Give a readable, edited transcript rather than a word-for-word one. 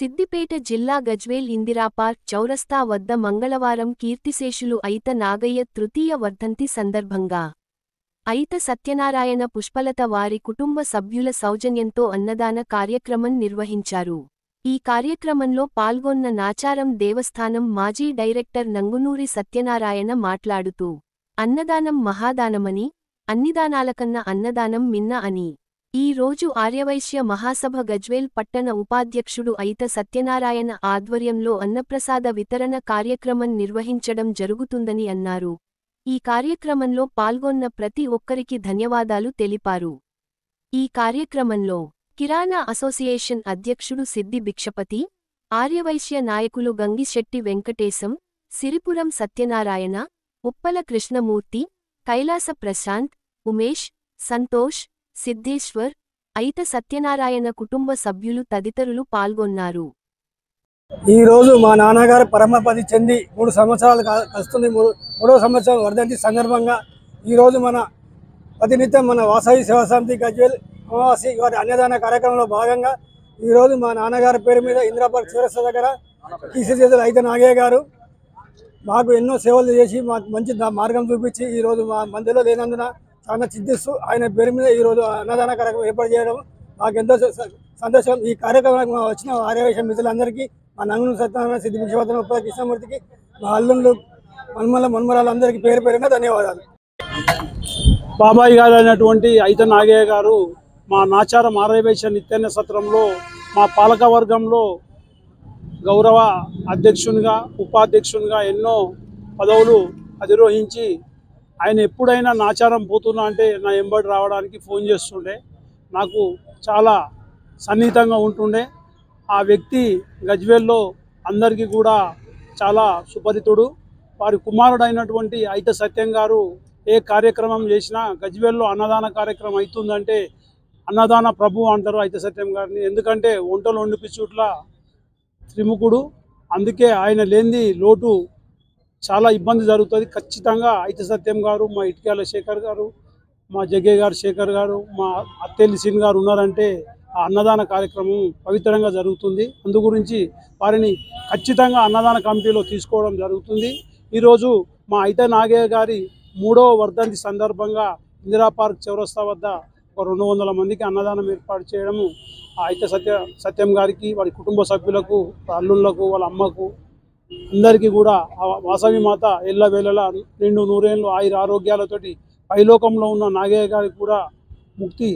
సిద్దిపేట జిల్లా గజ్వేల్ ఇందిరా పార్క్ చౌరస్తా వద్ద మంగళవారం కీర్తిశేషులు అయిత నాగయ్య తృతీయ వర్ధంతి సందర్భంగా అయిత సత్యనారాయణ పుష్పలత వారి కుటుంబ సభ్యుల సౌజన్యంతో అన్నదాన కార్యక్రమం నిర్వహించారు. ఈ కార్యక్రమంలో పాల్గొన్న నాచారం దేవస్థానం మాజీ డైరెక్టర్ నంగునూరి సత్యనారాయణ మాట్లాడుతూ, అన్నదానం మహాదానమని, అన్నిదానాలకన్నా అన్నదానం మిన్న అని. ఈ రోజు ఆర్యవైశ్య మహాసభ గజ్వేల్ పట్టణ ఉపాధ్యక్షుడు అయిత సత్యనారాయణ ఆధ్వర్యంలో అన్నప్రసాద వితరణ కార్యక్రమం నిర్వహించడం జరుగుతుందని అన్నారు. ఈ కార్యక్రమంలో పాల్గొన్న ప్రతి ఒక్కరికి ధన్యవాదాలు తెలిపారు. ఈ కార్యక్రమంలో కిరాణా అసోసియేషన్ అధ్యక్షుడు సిద్ది భిక్షపతి, ఆర్యవైశ్య నాయకులు గంగిశెట్టి వెంకటేశం, సిరిపురం సత్యనారాయణ, ఉప్పల కృష్ణమూర్తి, కైలాస ప్రశాంత్, ఉమేష్, సంతోష్, సిద్ధేశ్వర్, అయిత సత్యనారాయణ కుటుంబ సభ్యులు తదితరులు పాల్గొన్నారు. ఈ రోజు మా నాన్నగారు పరమపది చెంది 3 సంవత్సరాలు వస్తుంది. మూడో సంవత్సరం వర్ధంతి సందర్భంగా ఈరోజు మన ప్రతినిత్యం మన వాసవి సేవా సమితి గజ్వేల్ అమావాసి వారి అన్నదాన కార్యక్రమంలో భాగంగా ఈరోజు మా నాన్నగారి పేరు మీద ఇందిరా పార్క్ చౌరస్తా దగ్గర కీర్తిశేషులు అయిత నాగయ్య గారు మాకు ఎన్నో సేవలు చేసి మాకు మంచి మార్గం చూపించి ఈరోజు మా మధ్యలో లేనందున చాలా చింతిస్తూ ఆయన పేరు మీద ఈరోజు అన్నదాన కార్యక్రమం ఏర్పాటు చేయడం మాకెంతో సంతోషం. ఈ కార్యక్రమానికి వచ్చిన ఆర్యవైశ్య మిత్రులందరికీ, మా నంగునూరి సత్యనారాయణ, సిద్ధి భిక్షపతి, ఉప్పల కృష్ణమూర్తికి, మా అల్లుళ్ళు మన్మరాలందరికీ పేరు పేరున ధన్యవాదాలు. బాబాయ్ గారు అయినటువంటి అయిత నాగయ్య గారు మా నాచారం ఆర్యవైశ్య నిత్యాన్న సత్రంలో మా పాలక వర్గంలో గౌరవ అధ్యక్షునిగా, ఉపాధ్యక్షునిగా ఎన్నో పదవులు అధిరోహించి ఆయన ఎప్పుడైనా నాచారం పోతున్నా అంటే నా ఎంబడి రావడానికి ఫోన్ చేస్తుండే, నాకు చాలా సన్నిహితంగా ఉంటుండే. ఆ వ్యక్తి గజ్వేల్లో అందరికీ కూడా చాలా సుపరితుడు. వారి కుమారుడైనటువంటి అయిత సత్యం గారు ఏ కార్యక్రమం చేసినా గజ్వేల్లో అన్నదాన కార్యక్రమం అవుతుందంటే అన్నదాన ప్రభు అంటారు అయిత సత్యం గారిని. ఎందుకంటే వంటలు వండిపిచ్చుట్ల త్రిముఖుడు. అందుకే ఆయన లేనిది లోటు చాలా ఇబ్బంది జరుగుతుంది. ఖచ్చితంగా అయిత సత్యం గారు, మా ఇటుక్యాల శేఖర్ గారు, మా జగ్గే గారు శేఖర్ గారు, మా అత్తెల్లి సీన్ గారు ఉన్నారంటే ఆ అన్నదాన కార్యక్రమం పవిత్రంగా జరుగుతుంది. అందు గురించి వారిని ఖచ్చితంగా అన్నదాన కమిటీలో తీసుకోవడం జరుగుతుంది. ఈరోజు మా అయిత నాగయ్య గారి 3వ వర్ధంతి సందర్భంగా ఇందిరా పార్క్ చౌరస్తా వద్ద ఒక 200 మందికి అన్నదానం ఏర్పాటు చేయడము ఆ అయిత సత్యం గారికి, వారి కుటుంబ సభ్యులకు, అల్లుళ్లకు, వాళ్ళ అమ్మకు అందరికీ కూడా వాసవి మాత ఎల్లవేళలా 2 నూరేళ్ళు ఆయుర ఆరోగ్యాలతోటి పైలోకంలో ఉన్న నాగయ్య గారికి కూడా ముక్తి